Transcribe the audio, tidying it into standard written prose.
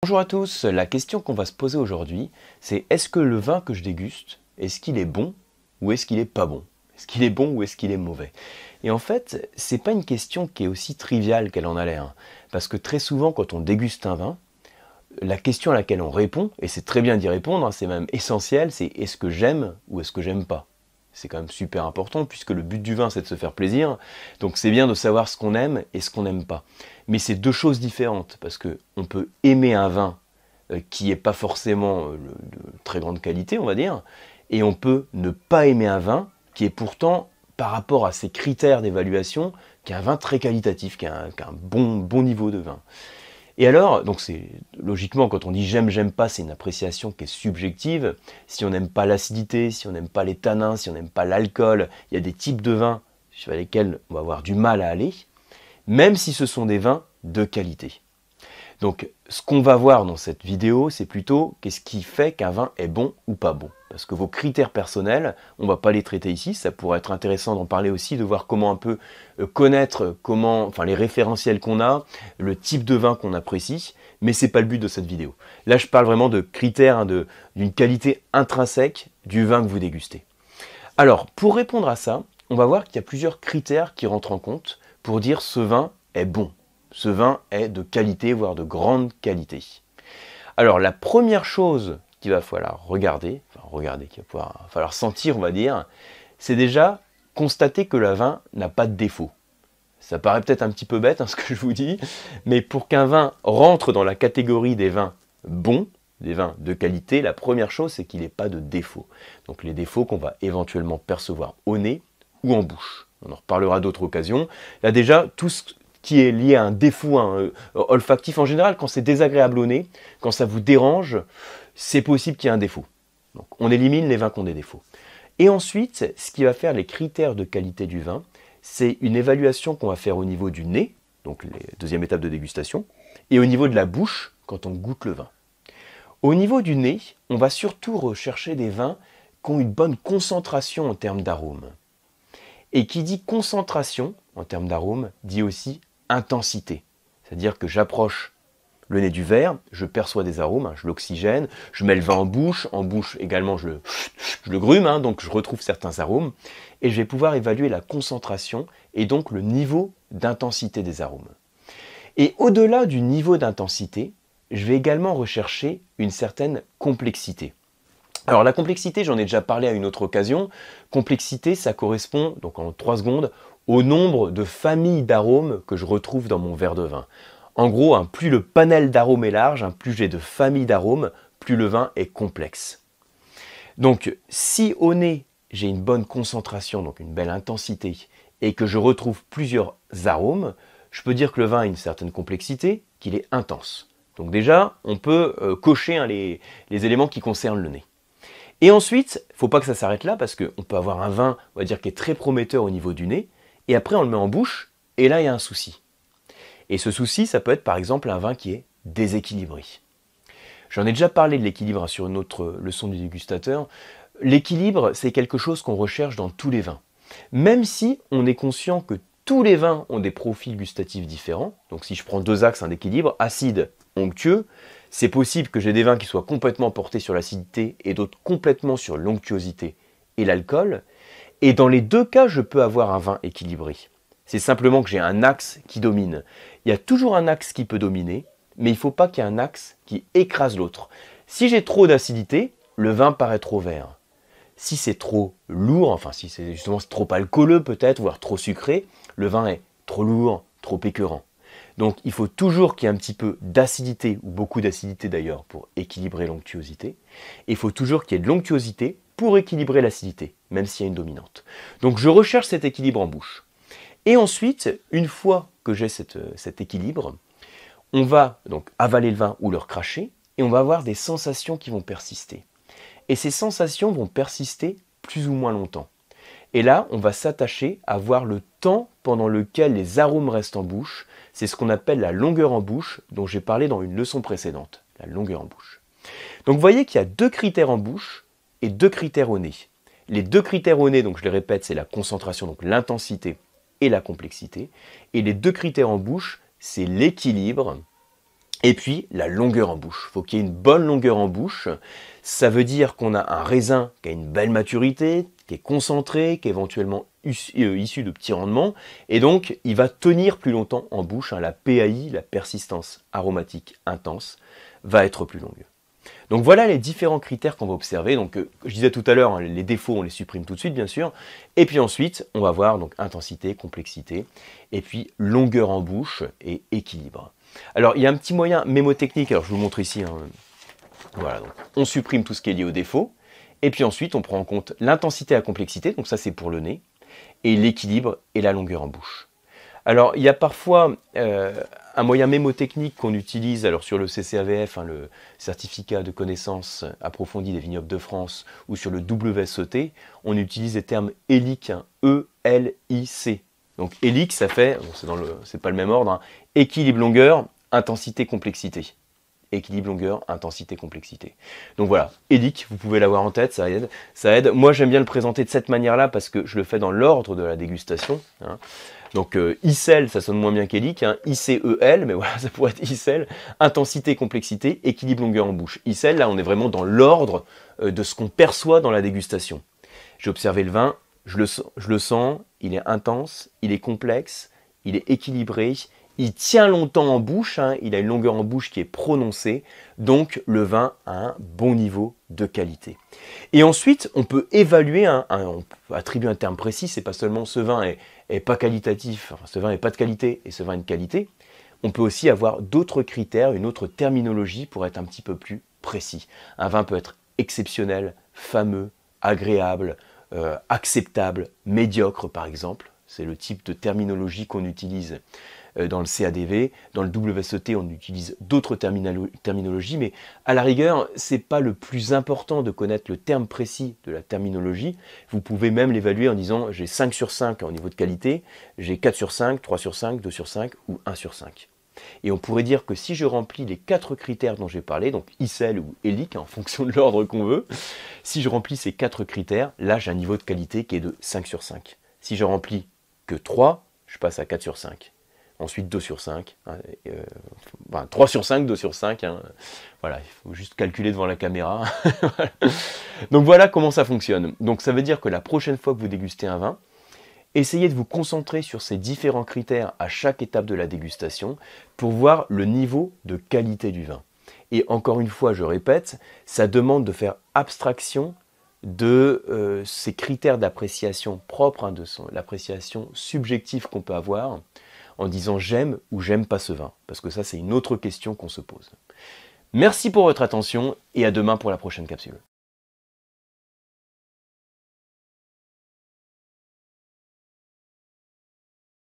Bonjour à tous, la question qu'on va se poser aujourd'hui, c'est est-ce que le vin que je déguste, est-ce qu'il est bon ou est-ce qu'il est pas bon? Est-ce qu'il est bon ou est-ce qu'il est mauvais? Et en fait, c'est pas une question qui est aussi triviale qu'elle en a l'air. Parce que très souvent, quand on déguste un vin, la question à laquelle on répond, et c'est très bien d'y répondre, c'est même essentiel, c'est est-ce que j'aime ou est-ce que j'aime pas? C'est quand même super important puisque le but du vin c'est de se faire plaisir. Donc c'est bien de savoir ce qu'on aime et ce qu'on n'aime pas. Mais c'est deux choses différentes parce que on peut aimer un vin qui n'est pas forcément de très grande qualité, on va dire, et on peut ne pas aimer un vin qui est pourtant, par rapport à ses critères d'évaluation, qui est un vin très qualitatif, qui a un bon niveau de vin. Et alors, donc c'est logiquement quand on dit j'aime pas, c'est une appréciation qui est subjective. Si on n'aime pas l'acidité, si on n'aime pas les tanins, si on n'aime pas l'alcool, il y a des types de vins sur lesquels on va avoir du mal à aller, même si ce sont des vins de qualité. Donc ce qu'on va voir dans cette vidéo, c'est plutôt qu'est-ce qui fait qu'un vin est bon ou pas bon. Parce que vos critères personnels, on ne va pas les traiter ici, ça pourrait être intéressant d'en parler aussi, de voir comment un peu connaître les référentiels qu'on a, le type de vin qu'on apprécie, mais ce n'est pas le but de cette vidéo. Là je parle vraiment de critères, d'une qualité intrinsèque du vin que vous dégustez. Alors pour répondre à ça, on va voir qu'il y a plusieurs critères qui rentrent en compte pour dire ce vin est bon. Ce vin est de qualité, voire de grande qualité. Alors la première chose qu'il va falloir qu'il va falloir sentir, on va dire, c'est déjà constater que le vin n'a pas de défaut. Ça paraît peut-être un petit peu bête ce que je vous dis, mais pour qu'un vin rentre dans la catégorie des vins bons, des vins de qualité, la première chose c'est qu'il n'ait pas de défaut. Donc les défauts qu'on va éventuellement percevoir au nez ou en bouche. On en reparlera à d'autres occasions. Là déjà, tout ce qui est lié à un défaut olfactif en général, quand c'est désagréable au nez, quand ça vous dérange, c'est possible qu'il y ait un défaut. Donc on élimine les vins qui ont des défauts. Et ensuite, ce qui va faire les critères de qualité du vin, c'est une évaluation qu'on va faire au niveau du nez, donc la deuxième étape de dégustation, et au niveau de la bouche, quand on goûte le vin. Au niveau du nez, on va surtout rechercher des vins qui ont une bonne concentration en termes d'arômes. Et qui dit concentration, en termes d'arômes, dit aussi intensité. C'est-à-dire que j'approche le nez du verre, je perçois des arômes, je l'oxygène, je mets le vin en bouche également je le grume, donc je retrouve certains arômes, et je vais pouvoir évaluer la concentration et donc le niveau d'intensité des arômes. Et au-delà du niveau d'intensité, je vais également rechercher une certaine complexité. Alors la complexité, j'en ai déjà parlé à une autre occasion. Complexité, ça correspond, donc en 3 secondes, au nombre de familles d'arômes que je retrouve dans mon verre de vin. En gros, plus le panel d'arômes est large, plus j'ai de familles d'arômes, plus le vin est complexe. Donc si au nez, j'ai une bonne concentration, donc une belle intensité, et que je retrouve plusieurs arômes, je peux dire que le vin a une certaine complexité, qu'il est intense. Donc déjà, on peut cocher les éléments qui concernent le nez. Et ensuite, il ne faut pas que ça s'arrête là, parce qu'on peut avoir un vin, on va dire, qui est très prometteur au niveau du nez, et après on le met en bouche, et là il y a un souci. Et ce souci, ça peut être par exemple un vin qui est déséquilibré. J'en ai déjà parlé de l'équilibre sur une autre leçon du dégustateur. L'équilibre, c'est quelque chose qu'on recherche dans tous les vins. Même si on est conscient que tous les vins ont des profils gustatifs différents, donc si je prends 2 axes d'équilibre, acide, onctueux, c'est possible que j'ai des vins qui soient complètement portés sur l'acidité et d'autres complètement sur l'onctuosité et l'alcool. Et dans les 2 cas, je peux avoir un vin équilibré. C'est simplement que j'ai un axe qui domine. Il y a toujours un axe qui peut dominer, mais il ne faut pas qu'il y ait un axe qui écrase l'autre. Si j'ai trop d'acidité, le vin paraît trop vert. Si c'est trop lourd, si c'est justement trop alcooleux peut-être, voire trop sucré, le vin est trop lourd, trop écœurant. Donc il faut toujours qu'il y ait un petit peu d'acidité, ou beaucoup d'acidité d'ailleurs, pour équilibrer l'onctuosité. Et il faut toujours qu'il y ait de l'onctuosité pour équilibrer l'acidité, même s'il y a une dominante. Donc je recherche cet équilibre en bouche. Et ensuite, une fois que j'ai cet équilibre, on va donc avaler le vin ou le recracher, et on va avoir des sensations qui vont persister. Et ces sensations vont persister plus ou moins longtemps. Et là, on va s'attacher à voir le temps pendant lequel les arômes restent en bouche. C'est ce qu'on appelle la longueur en bouche, dont j'ai parlé dans une leçon précédente, la longueur en bouche. Donc vous voyez qu'il y a 2 critères en bouche et 2 critères au nez. Les 2 critères au nez, donc je les répète, c'est la concentration, donc l'intensité et la complexité. Et les 2 critères en bouche, c'est l'équilibre Et puis la longueur en bouche. Il faut qu'il y ait une bonne longueur en bouche. Ça veut dire qu'on a un raisin qui a une belle maturité, qui est concentré, qui est éventuellement issu de petits rendements. Et donc, il va tenir plus longtemps en bouche. La PAI, la persistance aromatique intense, va être plus longue. Donc voilà les différents critères qu'on va observer. Donc je disais tout à l'heure, hein, les défauts, on les supprime tout de suite, bien sûr. Et puis ensuite, on va voir donc intensité, complexité, et puis longueur en bouche et équilibre. Alors, il y a un petit moyen mémotechnique, alors je vous montre ici. Hein. Voilà, donc on supprime tout ce qui est lié au défaut. Et puis ensuite, on prend en compte l'intensité et la complexité, donc ça c'est pour le nez, et l'équilibre et la longueur en bouche. Alors, il y a parfois un moyen mémotechnique qu'on utilise alors sur le CCAVF, hein, le certificat de connaissances approfondies des vignobles de France, ou sur le WSET, on utilise les termes ELIC, hein, E-L-I-C. Donc ELIC, ça fait, bon, c'est pas le même ordre, hein, équilibre longueur, intensité, complexité. Équilibre longueur, intensité, complexité. Donc voilà, ELIC, vous pouvez l'avoir en tête, ça aide. Ça aide. Moi, j'aime bien le présenter de cette manière-là parce que je le fais dans l'ordre de la dégustation. Hein. Donc ICEL, ça sonne moins bien qu'ELIC, hein, ICEL, mais voilà, ça pourrait être ICEL, intensité, complexité, équilibre, longueur en bouche. ICEL, là, on est vraiment dans l'ordre de ce qu'on perçoit dans la dégustation. J'ai observé le vin, je le sens, il est intense, il est complexe, il est équilibré, il tient longtemps en bouche, hein, il a une longueur en bouche qui est prononcée, donc le vin a un bon niveau de qualité. Et ensuite, on peut évaluer, on peut attribuer un terme précis, c'est pas seulement ce vin est pas qualitatif, enfin, ce vin n'est pas de qualité et ce vin est de qualité. On peut aussi avoir d'autres critères, une autre terminologie pour être un petit peu plus précis. Un vin peut être exceptionnel, fameux, agréable, acceptable, médiocre par exemple. C'est le type de terminologie qu'on utilise dans le CADV. Dans le WSET, on utilise d'autres terminologies, mais à la rigueur, c'est pas le plus important de connaître le terme précis de la terminologie. Vous pouvez même l'évaluer en disant j'ai 5 sur 5 au niveau de qualité, j'ai 4 sur 5, 3 sur 5, 2 sur 5 ou 1 sur 5. Et on pourrait dire que si je remplis les 4 critères dont j'ai parlé, donc ICEL ou ELIC, en fonction de l'ordre qu'on veut, si je remplis ces 4 critères, là j'ai un niveau de qualité qui est de 5 sur 5. Si je remplis que 3, je passe à 4 sur 5. Ensuite 2 sur 5, 3 sur 5, 2 sur 5, hein. Voilà, il faut juste calculer devant la caméra. Donc voilà comment ça fonctionne. Donc ça veut dire que la prochaine fois que vous dégustez un vin, essayez de vous concentrer sur ces différents critères à chaque étape de la dégustation pour voir le niveau de qualité du vin. Et encore une fois, je répète, ça demande de faire abstraction de ces critères d'appréciation propres, hein, de l'appréciation subjective qu'on peut avoir, en disant j'aime ou j'aime pas ce vin. Parce que ça, c'est une autre question qu'on se pose. Merci pour votre attention et à demain pour la prochaine capsule.